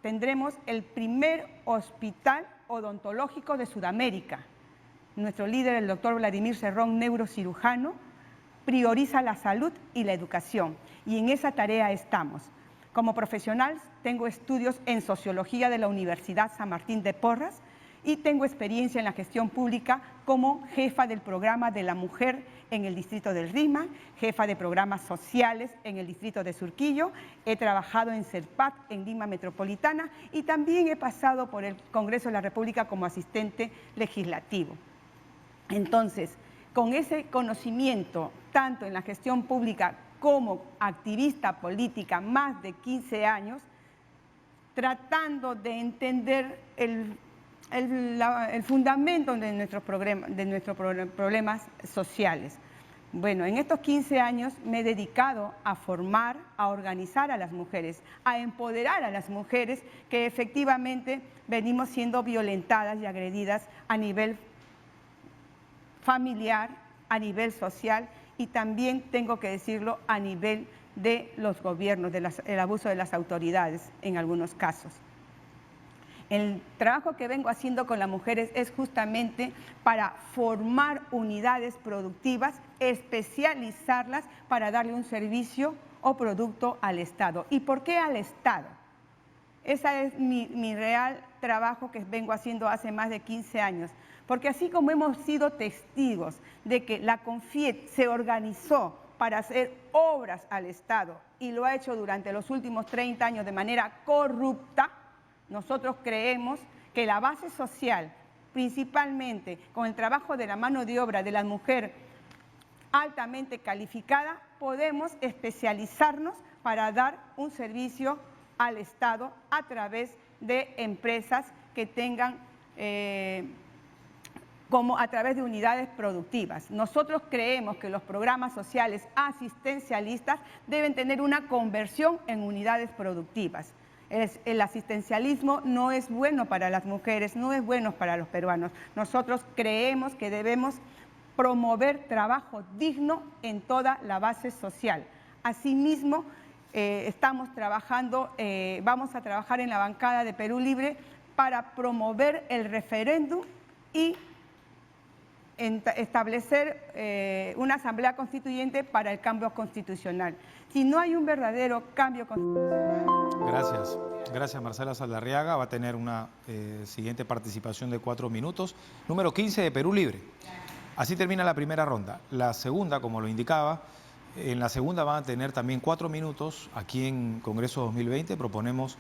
tendremos el primer hospital odontológico de Sudamérica. Nuestro líder, el doctor Vladimir Cerrón, neurocirujano, prioriza la salud y la educación y en esa tarea estamos. Como profesional tengo estudios en sociología de la Universidad San Martín de Porras y tengo experiencia en la gestión pública como jefa del programa de la mujer en el distrito del Risma, jefa de programas sociales en el distrito de Surquillo, he trabajado en CERPAT en Lima Metropolitana y también he pasado por el Congreso de la República como asistente legislativo. Entonces, con ese conocimiento, tanto en la gestión pública como activista política, más de 15 años, tratando de entender el fundamento de nuestros problemas sociales. Bueno, en estos 15 años me he dedicado a formar, a organizar a las mujeres, a empoderar a las mujeres que efectivamente venimos siendo violentadas y agredidas a nivel familiar, a nivel social y también, tengo que decirlo, a nivel de los gobiernos, el abuso de las autoridades en algunos casos. El trabajo que vengo haciendo con las mujeres es justamente para formar unidades productivas, especializarlas para darle un servicio o producto al Estado. ¿Y por qué al Estado? Ese es mi real trabajo que vengo haciendo hace más de 15 años. Porque así como hemos sido testigos de que la CONFIET se organizó para hacer obras al Estado y lo ha hecho durante los últimos 30 años de manera corrupta, nosotros creemos que la base social, principalmente con el trabajo de la mano de obra de la mujer altamente calificada, podemos especializarnos para dar un servicio al Estado a través de empresas que tengan como a través de unidades productivas. Nosotros creemos que los programas sociales asistencialistas deben tener una conversión en unidades productivas. El asistencialismo no es bueno para las mujeres, no es bueno para los peruanos. Nosotros creemos que debemos promover trabajo digno en toda la base social. Asimismo, vamos a trabajar en la bancada de Perú Libre para promover el referéndum y establecer una asamblea constituyente para el cambio constitucional. Si no hay un verdadero cambio constitucional... Gracias Marcela Saldarriaga. Va a tener una siguiente participación de 4 minutos. Número 15 de Perú Libre. Así termina la primera ronda. La segunda, como lo indicaba, en la segunda van a tener también 4 minutos. Aquí en Congreso 2020 proponemos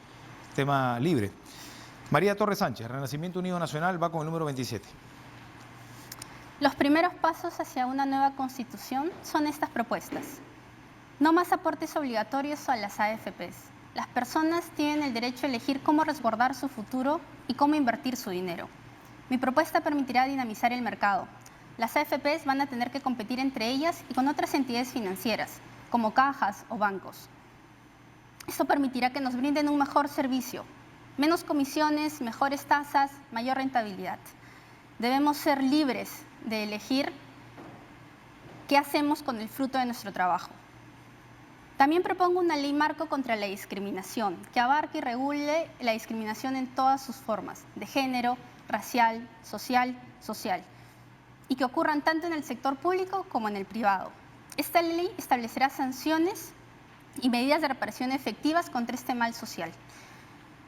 tema libre. María Torres Sánchez, Renacimiento Unido Nacional, va con el número 27. Los primeros pasos hacia una nueva constitución son estas propuestas. No más aportes obligatorios a las AFPs. Las personas tienen el derecho a elegir cómo resguardar su futuro y cómo invertir su dinero. Mi propuesta permitirá dinamizar el mercado. Las AFPs van a tener que competir entre ellas y con otras entidades financieras, como cajas o bancos. Esto permitirá que nos brinden un mejor servicio, menos comisiones, mejores tasas, mayor rentabilidad. Debemos ser libres de elegir qué hacemos con el fruto de nuestro trabajo. También propongo una ley marco contra la discriminación, que abarque y regule la discriminación en todas sus formas, de género, racial, social, y que ocurran tanto en el sector público como en el privado. Esta ley establecerá sanciones y medidas de reparación efectivas contra este mal social.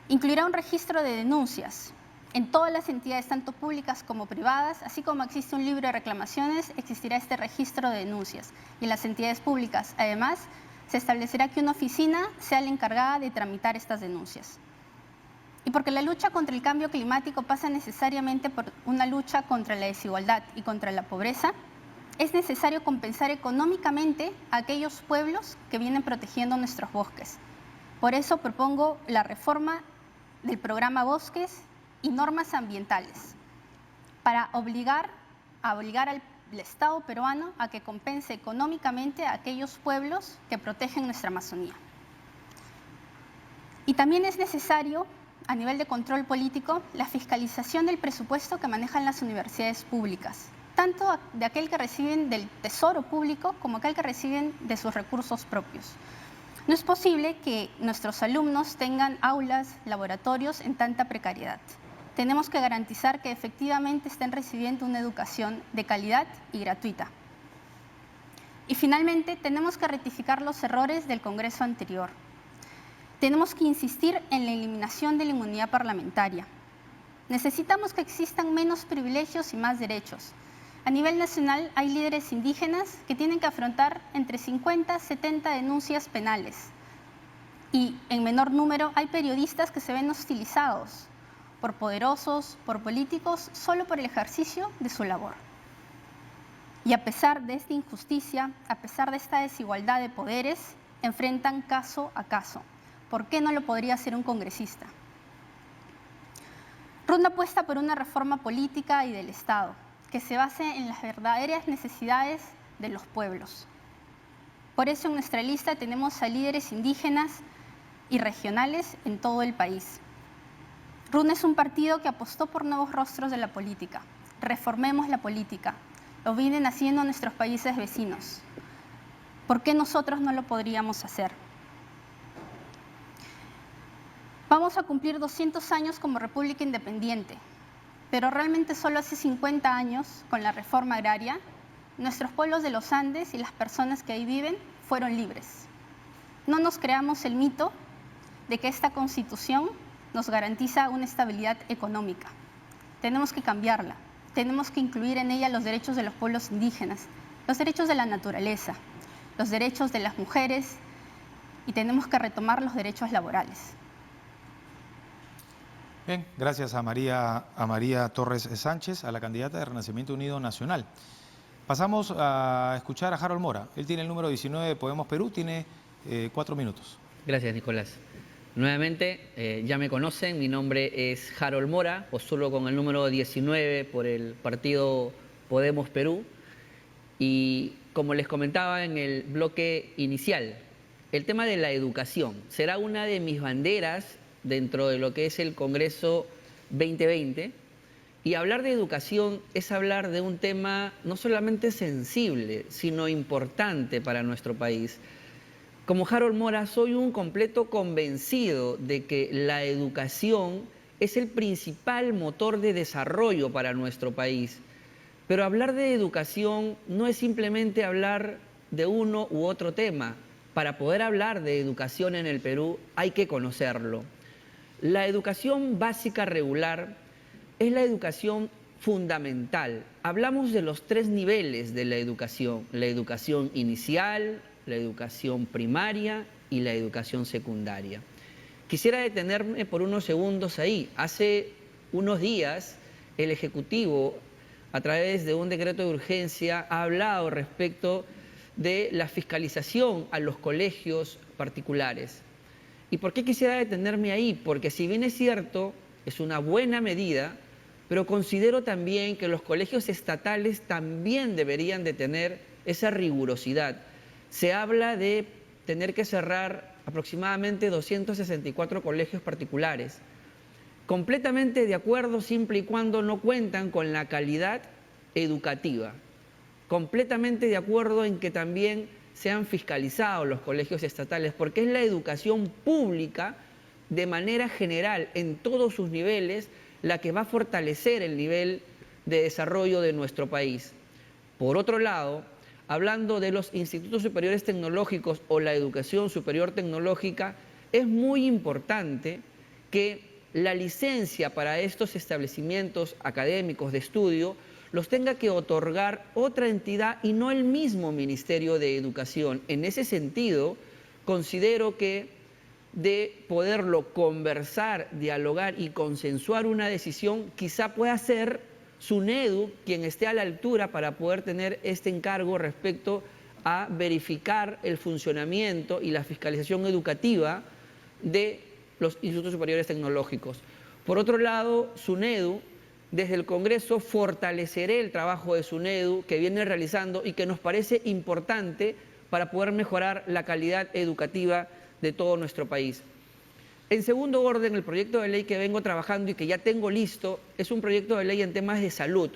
Incluirá un registro de denuncias en todas las entidades, tanto públicas como privadas, así como existe un libro de reclamaciones, existirá este registro de denuncias. Y en las entidades públicas, además, se establecerá que una oficina sea la encargada de tramitar estas denuncias. Y porque la lucha contra el cambio climático pasa necesariamente por una lucha contra la desigualdad y contra la pobreza, es necesario compensar económicamente a aquellos pueblos que vienen protegiendo nuestros bosques. Por eso propongo la reforma del programa Bosques y normas ambientales para obligar al Estado peruano a que compense económicamente a aquellos pueblos que protegen nuestra Amazonía. Y también es necesario, a nivel de control político, la fiscalización del presupuesto que manejan las universidades públicas, tanto de aquel que reciben del tesoro público como aquel que reciben de sus recursos propios. No es posible que nuestros alumnos tengan aulas, laboratorios en tanta precariedad. Tenemos que garantizar que efectivamente estén recibiendo una educación de calidad y gratuita. Y finalmente, tenemos que rectificar los errores del Congreso anterior. Tenemos que insistir en la eliminación de la inmunidad parlamentaria. Necesitamos que existan menos privilegios y más derechos. A nivel nacional hay líderes indígenas que tienen que afrontar entre 50 y 70 denuncias penales. Y en menor número hay periodistas que se ven hostilizados por poderosos, por políticos, solo por el ejercicio de su labor. Y a pesar de esta injusticia, a pesar de esta desigualdad de poderes, enfrentan caso a caso. ¿Por qué no lo podría hacer un congresista? Ronda apuesta por una reforma política y del Estado, que se base en las verdaderas necesidades de los pueblos. Por eso en nuestra lista tenemos a líderes indígenas y regionales en todo el país. RUN es un partido que apostó por nuevos rostros de la política. Reformemos la política. Lo vienen haciendo nuestros países vecinos. ¿Por qué nosotros no lo podríamos hacer? Vamos a cumplir 200 años como república independiente, pero realmente solo hace 50 años, con la reforma agraria, nuestros pueblos de los Andes y las personas que ahí viven fueron libres. No nos creamos el mito de que esta Constitución nos garantiza una estabilidad económica. Tenemos que cambiarla. Tenemos que incluir en ella los derechos de los pueblos indígenas, los derechos de la naturaleza, los derechos de las mujeres y tenemos que retomar los derechos laborales. Bien, gracias a María Torres Sánchez, a la candidata de Renacimiento Unido Nacional. Pasamos a escuchar a Harold Mora. Él tiene el número 19 de Podemos Perú, tiene 4 minutos. Gracias, Nicolás. Nuevamente, ya me conocen, mi nombre es Harold Mora, postulo con el número 19 por el partido Podemos Perú. Y como les comentaba en el bloque inicial, el tema de la educación será una de mis banderas dentro de lo que es el Congreso 2020. Y hablar de educación es hablar de un tema no solamente sensible, sino importante para nuestro país. Como Harold Mora, soy un completo convencido de que la educación es el principal motor de desarrollo para nuestro país. Pero hablar de educación no es simplemente hablar de uno u otro tema. Para poder hablar de educación en el Perú hay que conocerlo. La educación básica regular es la educación fundamental. Hablamos de los 3 niveles de la educación inicial, la educación primaria y la educación secundaria. Quisiera detenerme por unos segundos ahí. Hace unos días el Ejecutivo, a través de un decreto de urgencia, ha hablado respecto de la fiscalización a los colegios particulares. ¿Y por qué quisiera detenerme ahí? Porque si bien es cierto, es una buena medida, pero considero también que los colegios estatales también deberían de tener esa rigurosidad. Se habla de tener que cerrar aproximadamente 264 colegios particulares. Completamente de acuerdo siempre y cuando no cuentan con la calidad educativa. Completamente de acuerdo en que también sean fiscalizados los colegios estatales, porque es la educación pública de manera general en todos sus niveles la que va a fortalecer el nivel de desarrollo de nuestro país. Por otro lado, hablando de los institutos superiores tecnológicos o la educación superior tecnológica, es muy importante que la licencia para estos establecimientos académicos de estudio los tenga que otorgar otra entidad y no el mismo Ministerio de Educación. En ese sentido, considero que de poderlo conversar, dialogar y consensuar una decisión, quizá pueda ser SUNEDU quien esté a la altura para poder tener este encargo respecto a verificar el funcionamiento y la fiscalización educativa de los institutos superiores tecnológicos. Por otro lado, SUNEDU, desde el Congreso fortaleceré el trabajo de SUNEDU que viene realizando y que nos parece importante para poder mejorar la calidad educativa de todo nuestro país. En segundo orden, el proyecto de ley que vengo trabajando y que ya tengo listo es un proyecto de ley en temas de salud.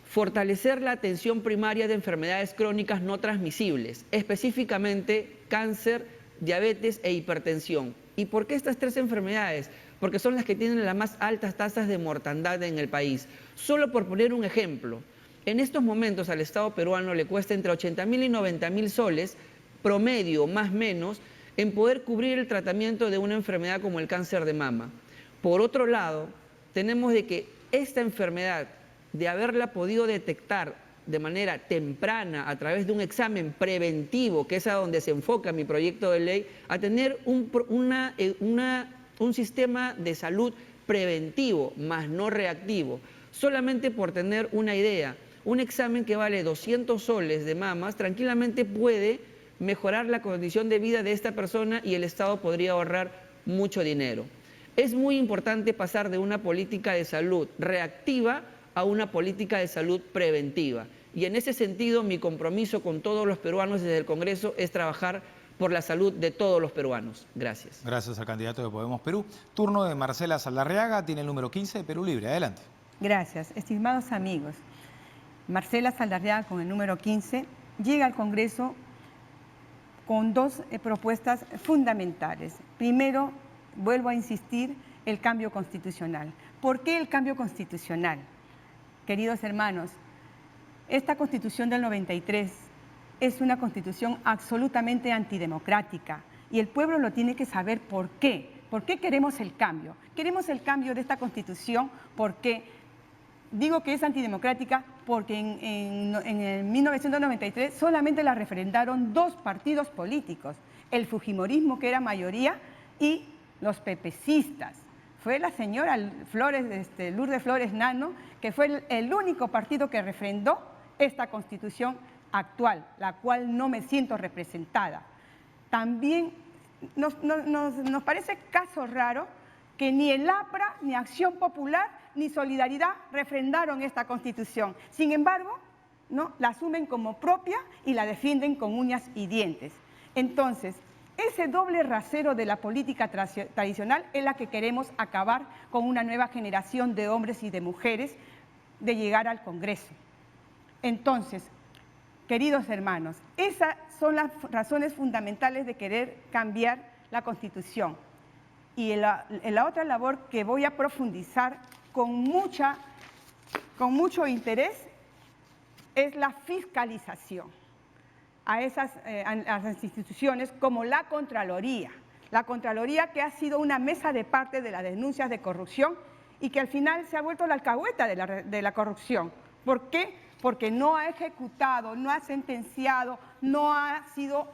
Fortalecer la atención primaria de enfermedades crónicas no transmisibles, específicamente cáncer, diabetes e hipertensión. ¿Y por qué estas 3 enfermedades? Porque son las que tienen las más altas tasas de mortandad en el país. Solo por poner un ejemplo, en estos momentos al Estado peruano le cuesta entre 80.000 y 90.000 soles, promedio más o menos, en poder cubrir el tratamiento de una enfermedad como el cáncer de mama. Por otro lado, tenemos de que esta enfermedad, de haberla podido detectar de manera temprana a través de un examen preventivo, que es a donde se enfoca mi proyecto de ley, a tener un sistema de salud preventivo, más no reactivo. Solamente por tener una idea, un examen que vale 200 soles de mamas tranquilamente puede mejorar la condición de vida de esta persona y el Estado podría ahorrar mucho dinero. Es muy importante pasar de una política de salud reactiva a una política de salud preventiva. Y en ese sentido, mi compromiso con todos los peruanos desde el Congreso es trabajar por la salud de todos los peruanos. Gracias. Gracias al candidato de Podemos Perú. Turno de Marcela Saldarriaga, tiene el número 15 de Perú Libre. Adelante. Gracias. Estimados amigos, Marcela Saldarriaga con el número 15 llega al Congreso con 2 propuestas fundamentales. Primero, vuelvo a insistir, el cambio constitucional. ¿Por qué el cambio constitucional? Queridos hermanos, esta Constitución del 93 es una Constitución absolutamente antidemocrática y el pueblo lo tiene que saber por qué. ¿Por qué queremos el cambio? Queremos el cambio de esta Constitución porque, digo que es antidemocrática porque en el 1993 solamente la refrendaron 2 partidos políticos, el fujimorismo, que era mayoría, y los pepecistas. Fue la señora Lourdes Flores Nano, que fue el único partido que refrendó esta Constitución actual, la cual no me siento representada. También nos parece caso raro que ni el APRA, ni Acción Popular, ni Solidaridad refrendaron esta Constitución. Sin embargo, ¿no?, la asumen como propia y la defienden con uñas y dientes. Entonces, ese doble rasero de la política tradicional es la que queremos acabar con una nueva generación de hombres y de mujeres de llegar al Congreso. Entonces, queridos hermanos, esas son las razones fundamentales de querer cambiar la Constitución. Y la otra labor que voy a profundizar con mucho interés es la fiscalización a las instituciones como la Contraloría. La Contraloría, que ha sido una mesa de parte de las denuncias de corrupción y que al final se ha vuelto la alcahueta de la corrupción. ¿Por qué? Porque no ha ejecutado, no ha sentenciado, no ha sido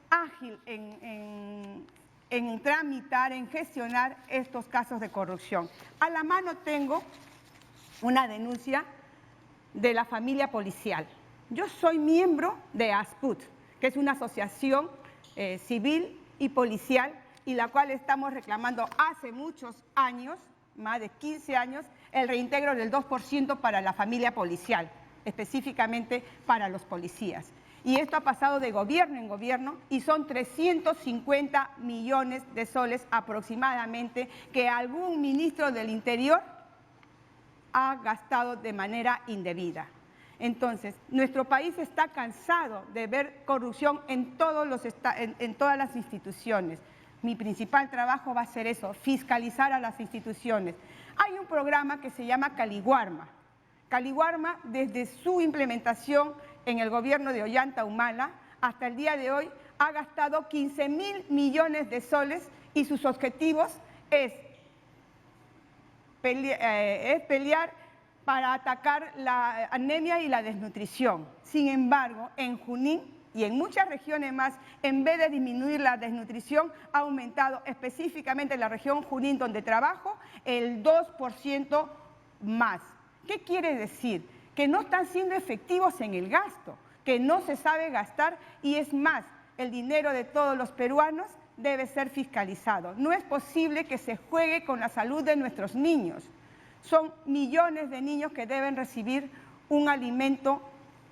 ágil en tramitar, en gestionar estos casos de corrupción. A la mano tengo una denuncia de la familia policial. Yo soy miembro de ASPUT, que es una asociación civil y policial, y la cual estamos reclamando hace muchos años, más de 15 años, el reintegro del 2% para la familia policial, específicamente para los policías. Y esto ha pasado de gobierno en gobierno y son 350 millones de soles aproximadamente que algún ministro del Interior ha gastado de manera indebida. Entonces, nuestro país está cansado de ver corrupción en todas las instituciones. Mi principal trabajo va a ser eso, fiscalizar a las instituciones. Hay un programa que se llama Caliwarma. Caliwarma, desde su implementación en el gobierno de Ollanta Humala, hasta el día de hoy, ha gastado 15.000 millones de soles y sus objetivos es pelear para atacar la anemia y la desnutrición. Sin embargo, en Junín y en muchas regiones más, en vez de disminuir la desnutrición, ha aumentado específicamente en la región Junín, donde trabajo, el 2% más. ¿Qué quiere decir? Que no están siendo efectivos en el gasto, que no se sabe gastar y es más, el dinero de todos los peruanos debe ser fiscalizado. No es posible que se juegue con la salud de nuestros niños. Son millones de niños que deben recibir un alimento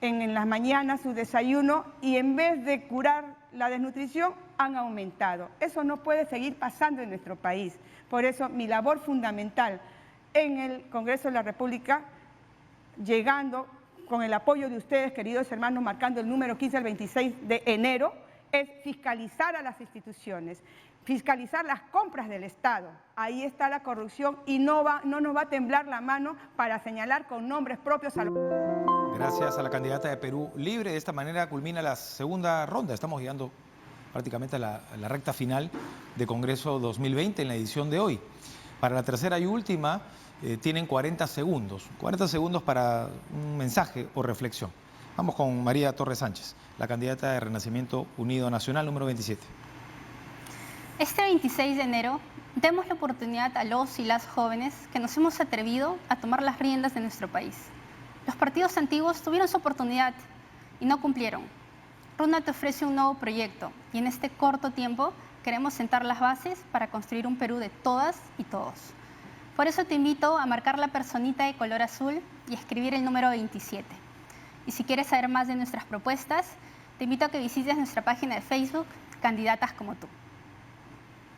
en las mañanas, su desayuno, y en vez de curar la desnutrición, han aumentado. Eso no puede seguir pasando en nuestro país. Por eso, mi labor fundamental en el Congreso de la República, llegando con el apoyo de ustedes, queridos hermanos, marcando el número 15 al 26 de enero, es fiscalizar a las instituciones, fiscalizar las compras del Estado. Ahí está la corrupción y no nos va a temblar la mano para señalar con nombres propios a los... Gracias a la candidata de Perú Libre. De esta manera culmina la segunda ronda. Estamos llegando prácticamente a la recta final de Congreso 2020 en la edición de hoy. Para la tercera y última tienen 40 segundos. 40 segundos para un mensaje o reflexión. Vamos con María Torres Sánchez, la candidata de Renacimiento Unido Nacional número 27. Este 26 de enero demos la oportunidad a los y las jóvenes que nos hemos atrevido a tomar las riendas de nuestro país. Los partidos antiguos tuvieron su oportunidad y no cumplieron. Runa te ofrece un nuevo proyecto y en este corto tiempo queremos sentar las bases para construir un Perú de todas y todos. Por eso te invito a marcar la personita de color azul y escribir el número 27. Y si quieres saber más de nuestras propuestas, te invito a que visites nuestra página de Facebook, Candidatas como tú.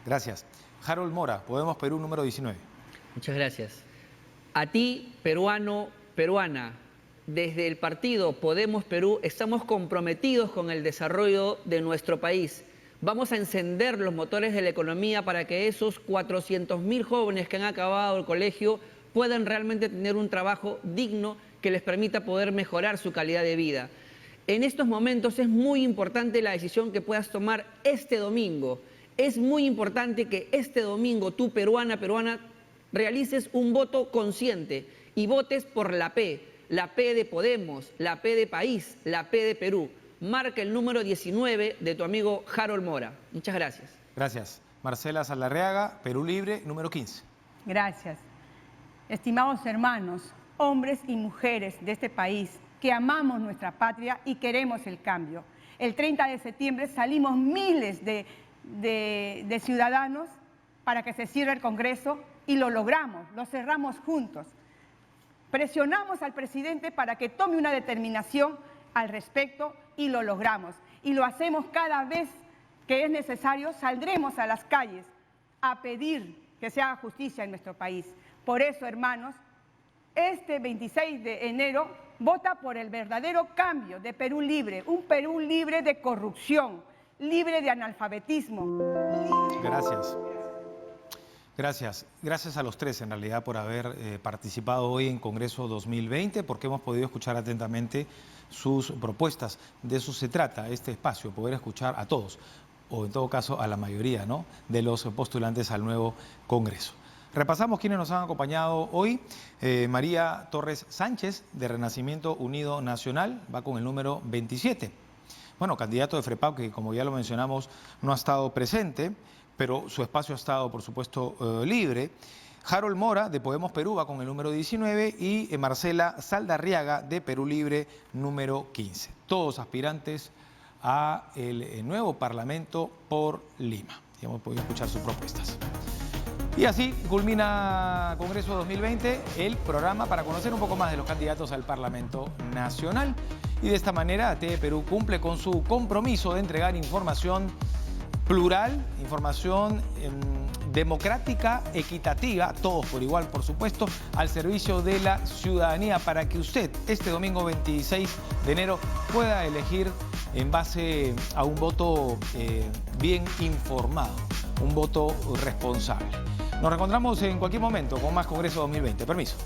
Gracias. Harold Mora, Podemos Perú número 19. Muchas gracias. A ti, peruano, peruana, desde el partido Podemos Perú estamos comprometidos con el desarrollo de nuestro país. Vamos a encender los motores de la economía para que esos 400.000 jóvenes que han acabado el colegio puedan realmente tener un trabajo digno que les permita poder mejorar su calidad de vida. En estos momentos es muy importante la decisión que puedas tomar este domingo. Es muy importante que este domingo tú, peruana, realices un voto consciente y votes por la P de Podemos, la P de País, la P de Perú. Marca el número 19 de tu amigo Harold Mora. Muchas gracias. Gracias. Marcela Saldarriaga, Perú Libre número 15. Gracias. Estimados hermanos, hombres y mujeres de este país que amamos nuestra patria y queremos el cambio. El 30 de septiembre salimos miles de de ciudadanos para que se cierre el Congreso y lo logramos, lo cerramos juntos. Presionamos al presidente para que tome una determinación al respecto y lo logramos. Y lo hacemos cada vez que es necesario, saldremos a las calles a pedir que se haga justicia en nuestro país. Por eso, hermanos, este 26 de enero vota por el verdadero cambio de Perú libre, un Perú libre de corrupción, libre de analfabetismo. Gracias. Gracias a los tres en realidad por haber participado hoy en Congreso 2020, porque hemos podido escuchar atentamente sus propuestas. De eso se trata este espacio, poder escuchar a todos, o en todo caso a la mayoría, ¿no?, de los postulantes al nuevo Congreso. Repasamos quienes nos han acompañado hoy. María Torres Sánchez, de Renacimiento Unido Nacional, va con el número 27. Bueno, candidato de FREPAP, que como ya lo mencionamos, no ha estado presente, pero su espacio ha estado, por supuesto, libre. Harold Mora, de Podemos Perú, va con el número 19, y Marcela Saldarriaga, de Perú Libre, número 15. Todos aspirantes a el nuevo Parlamento por Lima. Ya hemos podido escuchar sus propuestas. Y así culmina Congreso 2020, el programa para conocer un poco más de los candidatos al Parlamento Nacional. Y de esta manera, TV Perú cumple con su compromiso de entregar información plural, información democrática, equitativa, todos por igual, por supuesto, al servicio de la ciudadanía, para que usted este domingo 26 de enero pueda elegir en base a un voto bien informado, un voto responsable. Nos reencontramos en cualquier momento con más Congreso 2020. Permiso.